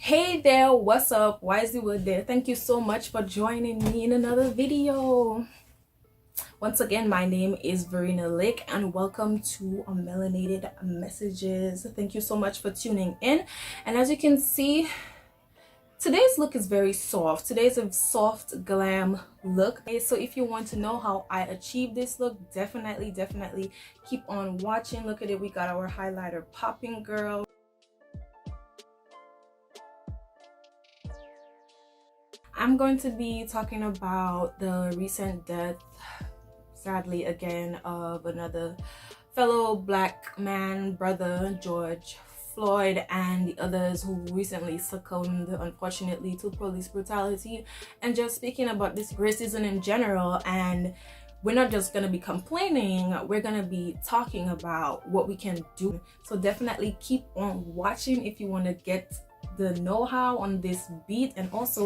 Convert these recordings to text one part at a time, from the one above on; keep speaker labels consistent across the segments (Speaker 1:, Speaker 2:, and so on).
Speaker 1: Hey there, what's up? Wisely Wood there. Thank you so much for joining me in another video. Once again, my name is Breonna and welcome to Melanated Messages. Thank you so much for tuning in. And as you can see, today's look is very soft. Today's a soft glam look. So if you want to know how I achieved this look, definitely keep on watching. Look at it, we got our highlighter popping, girl. I'm going to be talking about the recent death, sadly again, of another fellow black man, brother George Floyd, and the others who recently succumbed, unfortunately, to police brutality. And just speaking about this racism in general, and we're not just going to be complaining, we're going to be talking about what we can do. So definitely keep on watching if you want to get the know-how on this beat, and also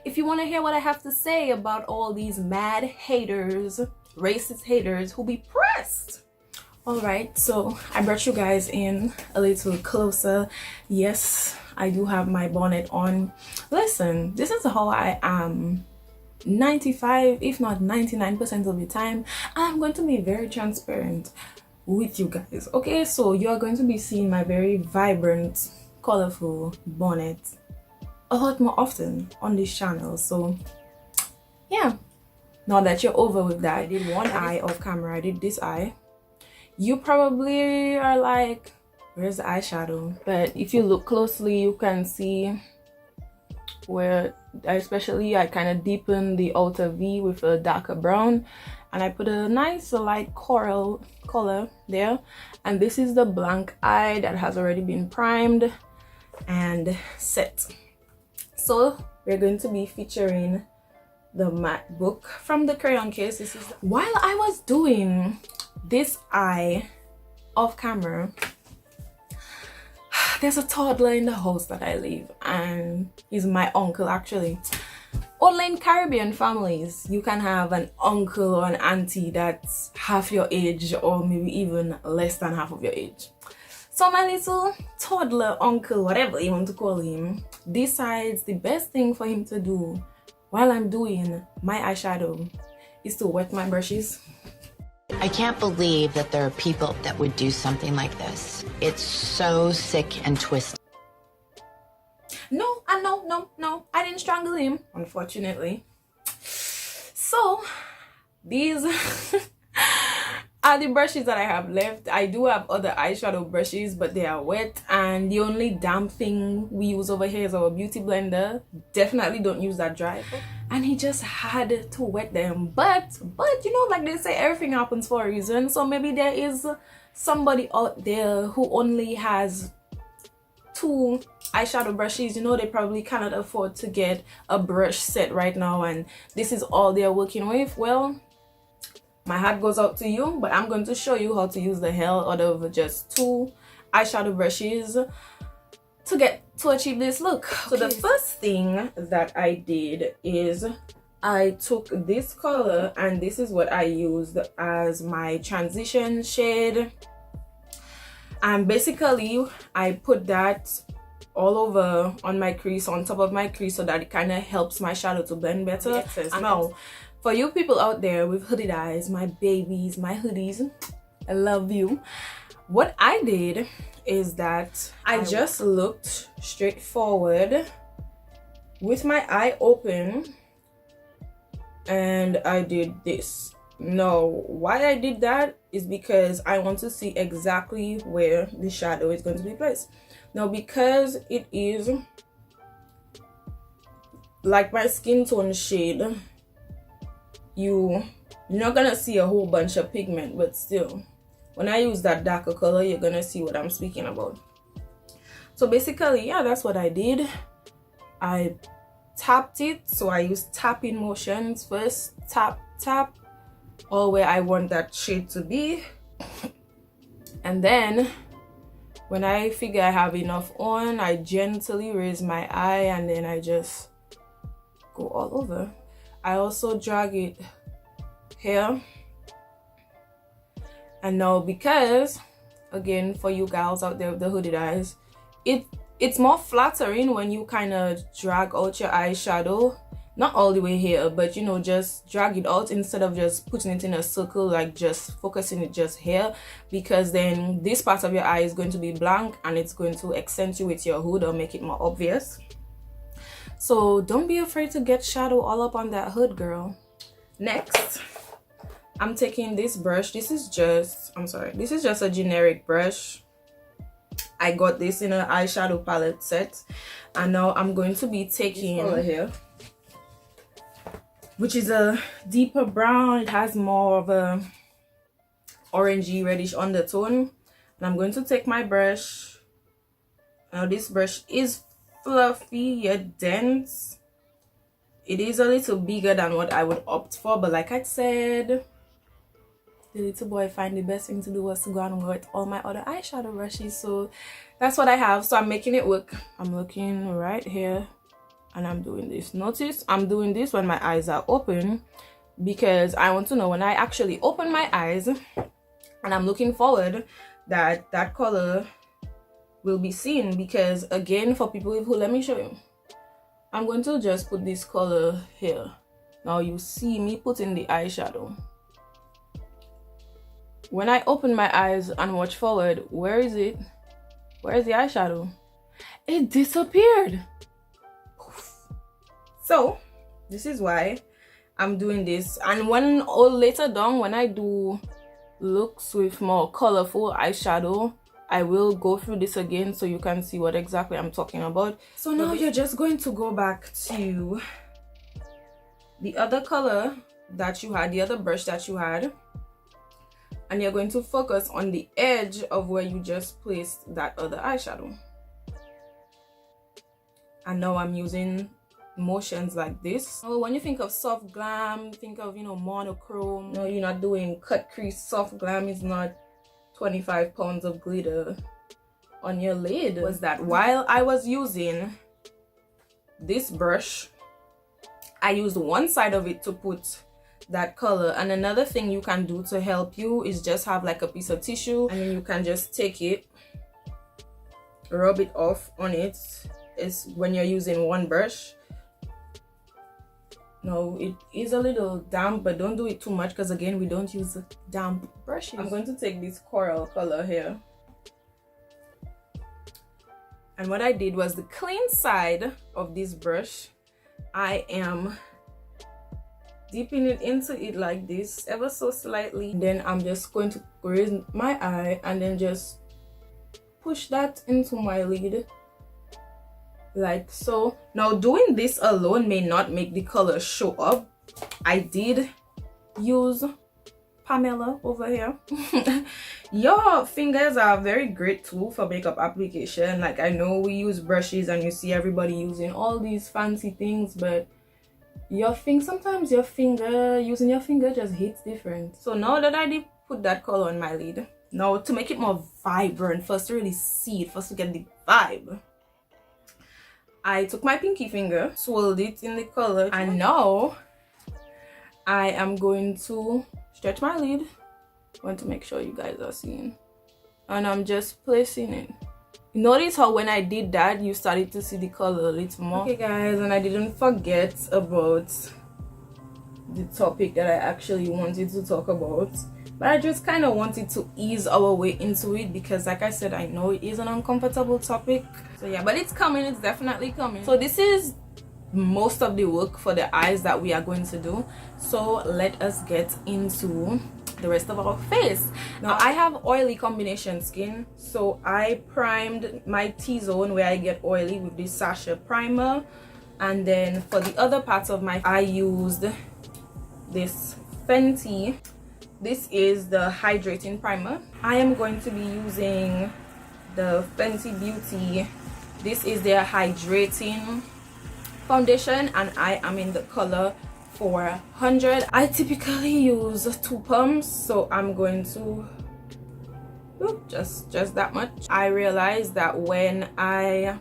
Speaker 1: if you want to hear what I have to say about all these mad haters, racist haters who be pressed. All right, so I brought you guys in a little closer. Yes, I do have my bonnet on. Listen, this is how I am 95 if not 99% of the time. I'm going to be very transparent with you guys. Okay, so you're going to be seeing my very vibrant, colorful bonnet a lot more often on this channel. So yeah, now that you're over with that, I did one eye off camera, I did this eye. You probably are like, where's the eyeshadow? But if you look closely, you can see where I kind of deepened the outer V with a darker brown, and I put a nice light coral color there. And this is the blank eye that has already been primed and set. So we're going to be featuring the matte book from the crayon case. This is while I was doing this eye off camera, there's a toddler in the house that I live, and he's my uncle. Actually, only in Caribbean families you can have an uncle or an auntie that's half your age, or maybe even less than half of your age. So my little toddler uncle, whatever you want to call him, decides the best thing for him to do while I'm doing my eyeshadow is to wet my brushes.
Speaker 2: I can't believe that there are people that would do something like this. It's so sick and twisted.
Speaker 1: No, I didn't strangle him, unfortunately. So these are the brushes that I have left. I do have other eyeshadow brushes, but they are wet, and the only damp thing we use over here is our beauty blender. Definitely don't use that dry. And he just had to wet them. But you know, like they say, everything happens for a reason. So maybe there is somebody out there who only has 2 eyeshadow brushes. You know, they probably cannot afford to get a brush set right now, and this is all they're working with. Well, my heart goes out to you, but I'm going to show you how to use the hell out of just 2 eyeshadow brushes to achieve this look. So the first thing that I did is I took this color, and this is what I used as my transition shade, and basically I put that all over on my crease, on top of my crease, so that it kind of helps my shadow to blend better. Now, for you people out there with hooded eyes, my babies, my hoodies, I love you. What I did is that I just looked straight forward with my eye open, and I did this. Now, why I did that is because I want to see exactly where the shadow is going to be placed. Now, because it is like my skin tone shade, you're not gonna see a whole bunch of pigment, but still, when I use that darker color, you're gonna see what I'm speaking about. So basically, yeah, that's what I did. I tapped it, so I used tapping motions first. Tap all where I want that shade to be, and then when I figure I have enough on, I gently raise my eye, and then I just go all over. I also drag it here. And now, because again, for you gals out there with the hooded eyes, it it's more flattering when you kind of drag out your eyeshadow, not all the way here, but you know, just drag it out instead of just putting it in a circle, like just focusing it just here, because then this part of your eye is going to be blank and it's going to accentuate your hood or make it more obvious. So don't be afraid to get shadow all up on that hood, girl. Next, I'm taking this brush. This is just a generic brush. I got this in an eyeshadow palette set, and now I'm going to be taking this color here, which is a deeper brown. It has more of a orangey reddish undertone, and I'm going to take my brush. Now this brush is fluffy yet dense. It is a little bigger than what I would opt for, but like I said, the little boy find the best thing to do was to go and go with all my other eyeshadow brushes, so that's what I have. So I'm making it work. I'm looking right here and I'm doing this. Notice I'm doing this when my eyes are open, because I want to know when I actually open my eyes and I'm looking forward that that color will be seen. Because again, for people who, let me show you, I'm going to just put this color here. Now you see me putting the eyeshadow. When I open my eyes and watch forward, where is it? Where is the eyeshadow? It disappeared. So this is why I'm doing this. And when later down, when I do looks with more colorful eyeshadow, I will go through this again so you can see what exactly I'm talking about. So now you're just going to go back to the other color that you had, the other brush that you had, and you're going to focus on the edge of where you just placed that other eyeshadow. And now I'm using motions like this. So when you think of soft glam, think of, you know, monochrome. No, you're not doing cut crease. Soft glam is not 25 pounds of glitter on your lid. Was that while I was using this brush, I used one side of it to put that color. And another thing you can do to help you is just have like a piece of tissue, and then you can just take it, rub it off on it. It's when you're using one brush. No, it is a little damp, but don't do it too much, because again, we don't use damp brushes. I'm going to take this coral color here, and what I did was the clean side of this brush, I am dipping it into it like this, ever so slightly. Then I'm just going to raise my eye and then just push that into my lid like so. Now doing this alone may not make the color show up. I did use Pamela over here. Your fingers are a very great tool for makeup application. Like, I know we use brushes and you see everybody using all these fancy things, but sometimes using your finger just hits different. So now that I did put that color on my lid, now to make it more vibrant, first to really see it, first to get the vibe, I took my pinky finger, swirled it in the color, and now I am going to stretch my lid. I want to make sure you guys are seeing, and I'm just placing it. Notice how when I did that, you started to see the color a little more. Okay guys, and I didn't forget about the topic that I actually wanted to talk about, but I just kind of wanted to ease our way into it, because like I said, I know it is an uncomfortable topic. So yeah, but it's coming, it's definitely coming. So this is most of the work for the eyes that we are going to do, so let us get into the rest of our face. Now I have oily combination skin, so I primed my T-zone where I get oily with this Sasha primer, and then for the other parts of my, I used this Fenty. This is the hydrating primer. I am going to be using the Fenty Beauty. This is their hydrating foundation, and I am in the color 400. I typically use 2 pumps, so I'm going to just that much. I realized that when I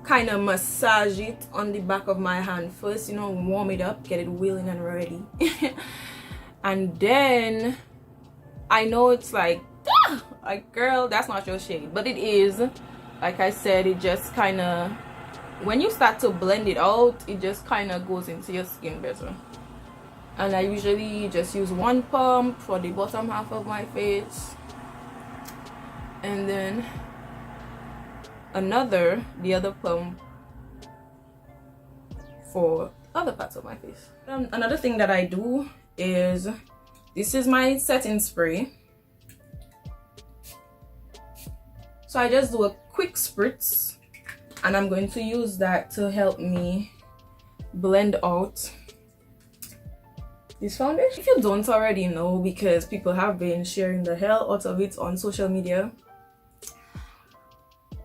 Speaker 1: kind of massage it on the back of my hand first, you know, warm it up, get it willing and ready, and then I know it's like girl, that's not your shade, but it is. like I said, it just kind of, when you start to blend it out, it just kind of goes into your skin better. And I usually just use one pump for the bottom half of my face, and then the other pump for other parts of my face. Another thing that I do is, this is my setting spray. So I just do a quick spritz, and I'm going to use that to help me blend out this foundation. If you don't already know, because people have been sharing the hell out of it on social media,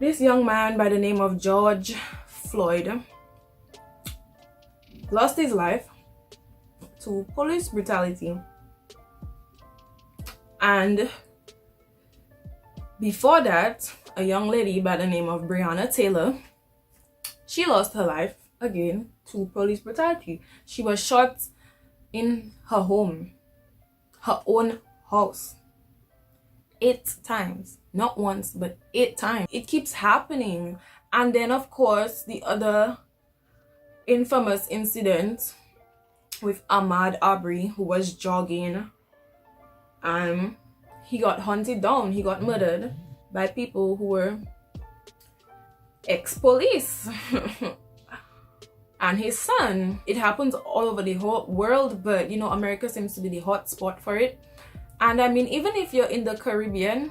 Speaker 1: this young man by the name of George Floyd lost his life to police brutality. And before that, a young lady by the name of Breonna Taylor, she lost her life again to police brutality. She was shot in her home, her own house, 8 times. Not once, but 8 times. It keeps happening. And then, of course, the other infamous incident with Ahmuad Arbery, who was jogging, he got hunted down, he got murdered by people who were ex-police. And his son. It happens all over the whole world, but you know, America seems to be the hot spot for it. And I mean, even if you're in the Caribbean,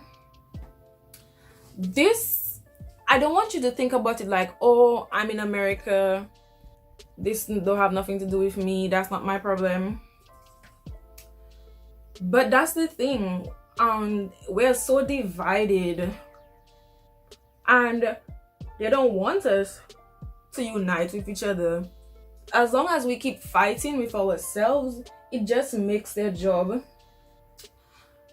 Speaker 1: I don't want you to think about it like, oh, I'm in America, this don't have nothing to do with me, that's not my problem. But that's the thing, we're so divided, and they don't want us to unite with each other. As long as we keep fighting with ourselves, it just makes their job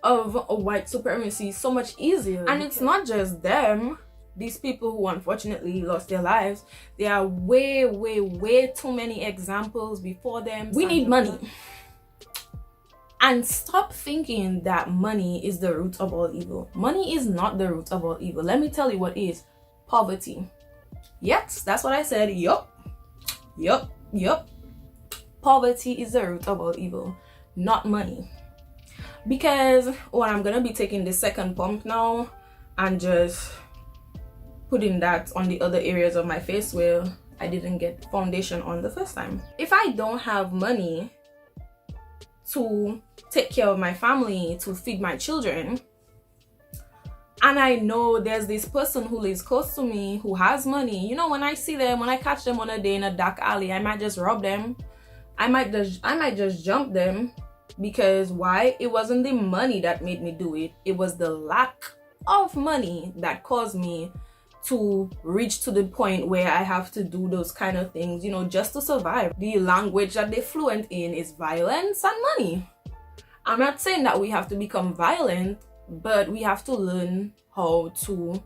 Speaker 1: of white supremacy so much easier. And it's not just them, these people who unfortunately lost their lives. There are way too many examples before them. We need money. And stop thinking that money is the root of all evil. Money is not the root of all evil. Let me tell you what is. Poverty. Yes, that's what I said. Yup. Poverty is the root of all evil, not money. Because I'm gonna be taking the second pump now and just putting that on the other areas of my face where I didn't get foundation on the first time. If I don't have money to take care of my family, to feed my children, and I know there's this person who lives close to me who has money, you know, when I see them, when I catch them on a day in a dark alley, I might just rob them. I might just jump them. Because why? It wasn't the money that made me do it. It was the lack of money that caused me to reach to the point where I have to do those kind of things, you know, just to survive. The language that they're fluent in is violence and money. I'm not saying that we have to become violent, but we have to learn how to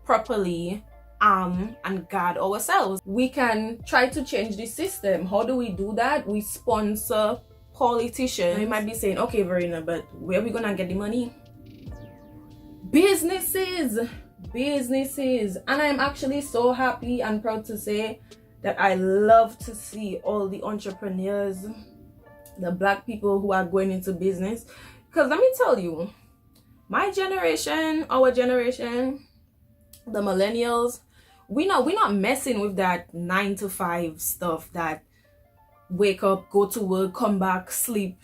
Speaker 1: properly arm and guard ourselves. We can try to change the system. How do we do that? We sponsor politicians. You might be saying, okay, Verena, but where are we gonna get the money? Businesses. And I'm actually so happy and proud to say that I love to see all the entrepreneurs, the black people who are going into business. Because let me tell you, my generation, our generation, the millennials, we're not messing with that 9-to-5 stuff, that wake up, go to work, come back, sleep,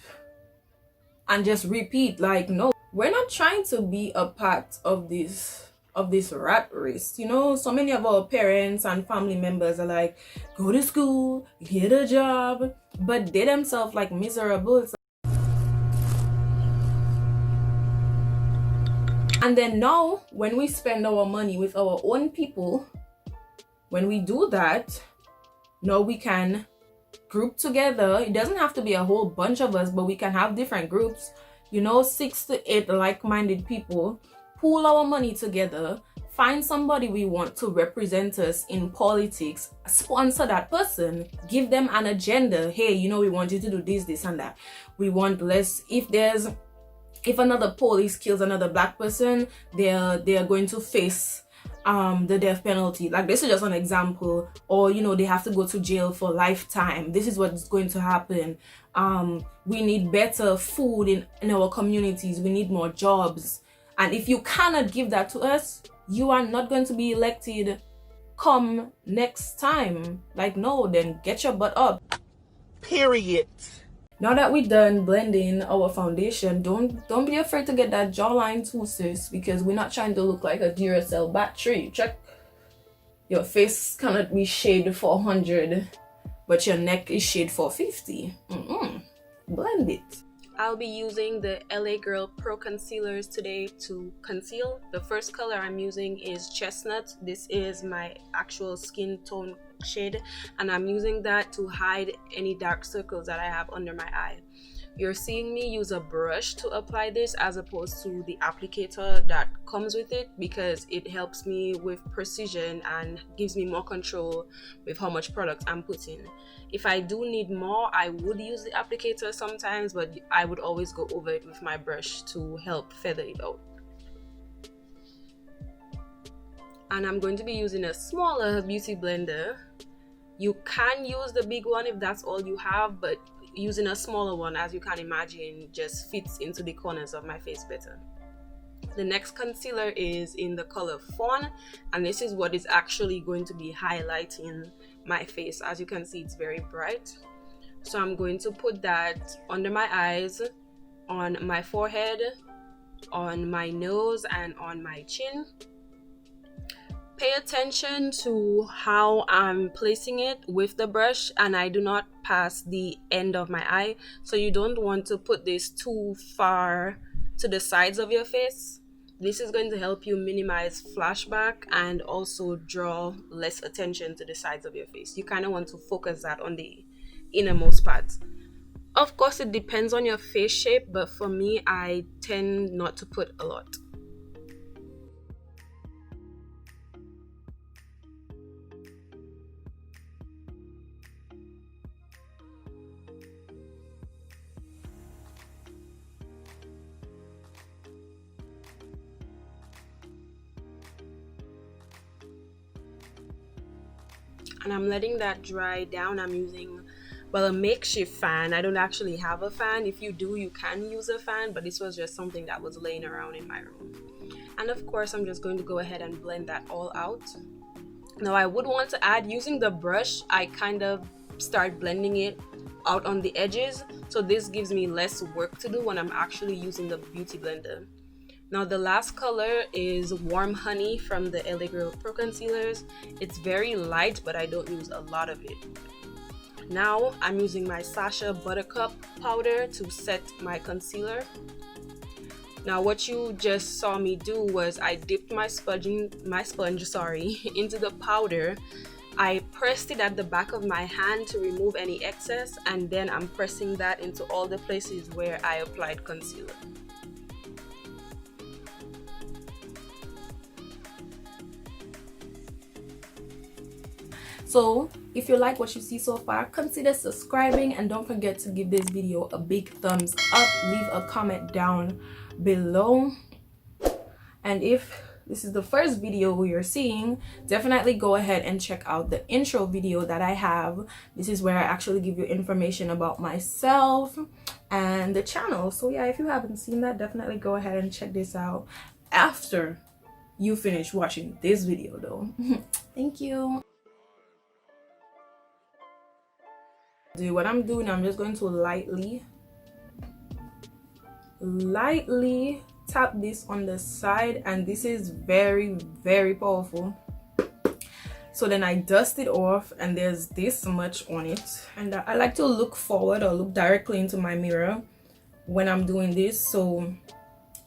Speaker 1: and just repeat. Like, no, we're not trying to be a part of this rat race. You know, so many of our parents and family members are like, go to school, get a job, but they themselves like miserable. And then now, when we spend our money with our own people, when we do that, now we can group together. It doesn't have to be a whole bunch of us, but we can have different groups, you know, 6 to 8 like-minded people, pool our money together, find somebody we want to represent us in politics, sponsor that person, give them an agenda. Hey, you know, we want you to do this and that. We want less. If another police kills another black person, they're going to face the death penalty. Like, this is just an example. Or, you know, they have to go to jail for lifetime. This is what's going to happen. We need better food in our communities. We need more jobs. And if you cannot give that to us, you are not going to be elected come next time. Like, no, then get your butt up.
Speaker 3: Period.
Speaker 1: Now that we're done blending our foundation, don't be afraid to get that jawline too, sis, because we're not trying to look like a Duracell battery. Check. Your face cannot be shade 400, but your neck is shade 450. Blend it. I'll be using the LA Girl Pro Concealers today to conceal. The first color I'm using is Chestnut. This is my actual skin tone shade, and I'm using that to hide any dark circles that I have under my eye. You're seeing me use a brush to apply this as opposed to the applicator that comes with it, because it helps me with precision and gives me more control with how much product I'm putting. If I do need more, I would use the applicator sometimes, but I would always go over it with my brush to help feather it out. And I'm going to be using a smaller beauty blender. You can use the big one if that's all you have, but using a smaller one, as you can imagine, just fits into the corners of my face better. The next concealer is in the color Fawn, and this is what is actually going to be highlighting my face. As you can see, it's very bright. So I'm going to put that under my eyes, on my forehead, on my nose, and on my chin. Pay attention to how I'm placing it with the brush, and I do not pass the end of my eye. So you don't want to put this too far to the sides of your face. This is going to help you minimize flashback and also draw less attention to the sides of your face. You kind of want to focus that on the innermost parts. Of course, it depends on your face shape, but for me, I tend not to put a lot. And I'm letting that dry down. I'm using, well, a makeshift fan. I don't actually have a fan. If you do, you can use a fan, but this was just something that was laying around in my room. And of course, I'm just going to go ahead and blend that all out. Now, I would want to add, using the brush, I kind of start blending it out on the edges, so this gives me less work to do when I'm actually using the beauty blender. Now, the last color is Warm Honey from the LA Girl Pro Concealers. It's very light, but I don't use a lot of it. Now, I'm using my Sasha Buttercup powder to set my concealer. Now, what you just saw me do was I dipped my sponge into the powder. I pressed it at the back of my hand to remove any excess, and then I'm pressing that into all the places where I applied concealer. So if you like what you see so far, consider subscribing, and don't forget to give this video a big thumbs up. Leave a comment down below, and if this is the first video you're seeing, definitely go ahead and check out the intro video that I have. This is where I actually give you information about myself and the channel. So yeah, if you haven't seen that, definitely go ahead and check this out after you finish watching this video though. Thank you. What I'm doing, I'm just going to lightly tap this on the side, and this is very, very powerful. So then I dust it off, and there's this much on it, and I like to look forward or look directly into my mirror when I'm doing this. So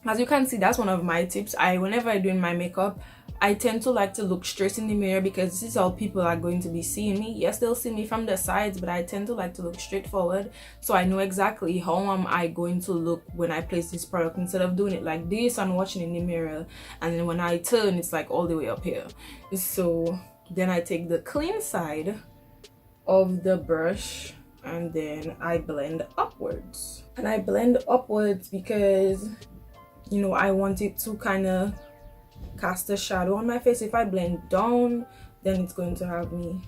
Speaker 1: as you can see, that's one of my tips. Whenever I'm doing my makeup, I tend to like to look straight in the mirror, because this is how people are going to be seeing me. Yes, they'll see me from the sides, but I tend to like to look straight forward, so I know exactly how am I going to look when I place this product, instead of doing it like this and watching in the mirror, and then when I turn, it's like all the way up here. So then I take the clean side of the brush, and then I blend upwards. And I blend upwards because, you know, I want it to kind of cast a shadow on my face. If I blend down, then it's going to have me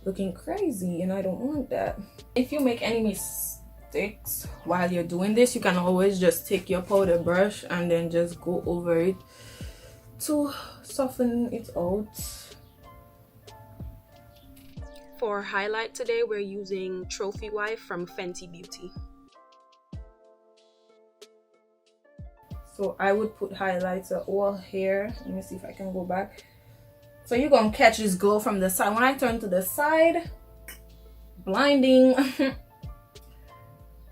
Speaker 1: looking crazy, and I don't want that. If you make any mistakes while you're doing this, you can always just take your powder brush and then just go over it to soften it out.
Speaker 4: For highlight today, we're using Trophy Wife from Fenty Beauty.
Speaker 1: So I would put highlighter all here. Let me see if I can go back. So you're gonna catch this glow from the side. When I turn to the side, blinding.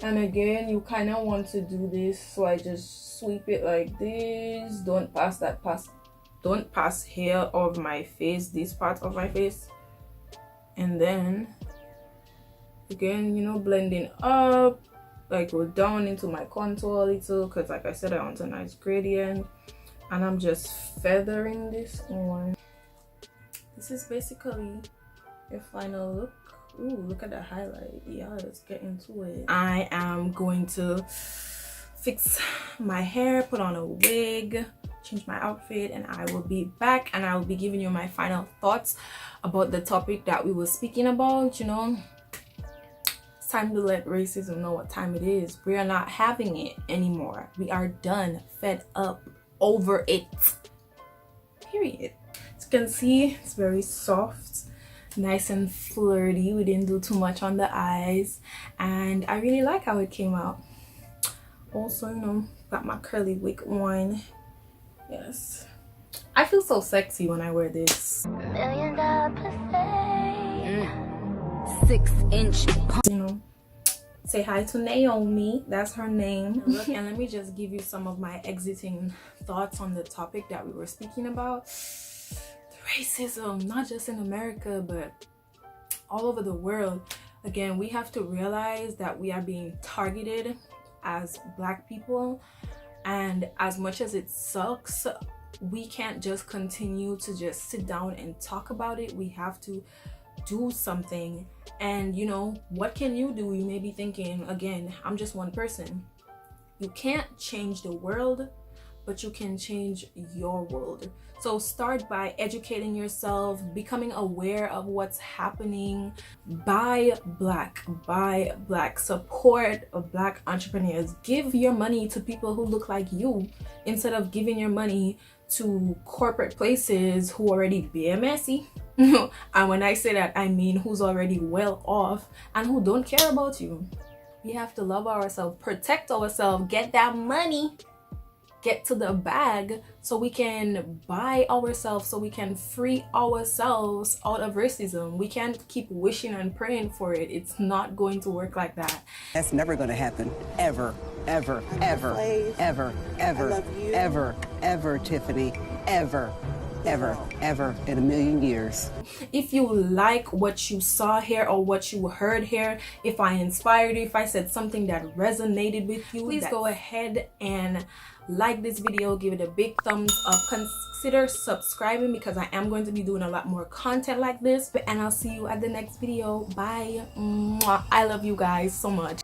Speaker 1: And again, you kind of want to do this, so I just sweep it like this. Don't pass that pass. Don't pass hair of my face, this part of my face. And then again, you know, blending up, like go down into my contour a little, because like I said, I want a nice gradient. And I'm just feathering this on. This is basically your final look. Ooh, look at that highlight. Yeah, let's get into it. I am going to fix my hair, put on a wig, change my outfit, and I will be back, and I will be giving you my final thoughts about the topic that we were speaking about. You know, it's time to let racism know what time it is. We are not having it anymore. We are done, fed up, over it, period. As you can see, it's very soft, nice and flirty. We didn't do too much on the eyes, and I really like how it came out. Also, you know, got my curly wig on. Yes, I feel so sexy when I wear this.
Speaker 5: $1 million pussy. 6-inch.
Speaker 1: You know, say hi to Naomi, that's her name. Look, and let me just give you some of my exiting thoughts on the topic that we were speaking about. Racism, not just in America, but all over the world. Again, we have to realize that we are being targeted as Black people, and as much as it sucks, we can't just continue to just sit down and talk about it. We have to do something. And you know, what can you do? You may be thinking, again, I'm just one person. You can't change the world, but you can change your world. So start by educating yourself, becoming aware of what's happening. Buy black, support of Black entrepreneurs. Give your money to people who look like you instead of giving your money to corporate places who already be messy. And when I say that, I mean who's already well off and who don't care about you. We have to love ourselves, protect ourselves, get that money, get to the bag, so we can buy ourselves, so we can free ourselves out of racism. We can't keep wishing and praying for it. It's not going to work like that.
Speaker 6: That's never going to happen. Ever, ever, ever, ever, ever, ever, ever, Tiffany. Ever, ever, ever in a million years.
Speaker 1: If you like what you saw here or what you heard here, if I inspired you, if I said something that resonated with you, please go ahead and like this video, give it a big thumbs up, consider subscribing, because I am going to be doing a lot more content like this. And I'll see you at the next video. Bye. Mwah. I love you guys so much.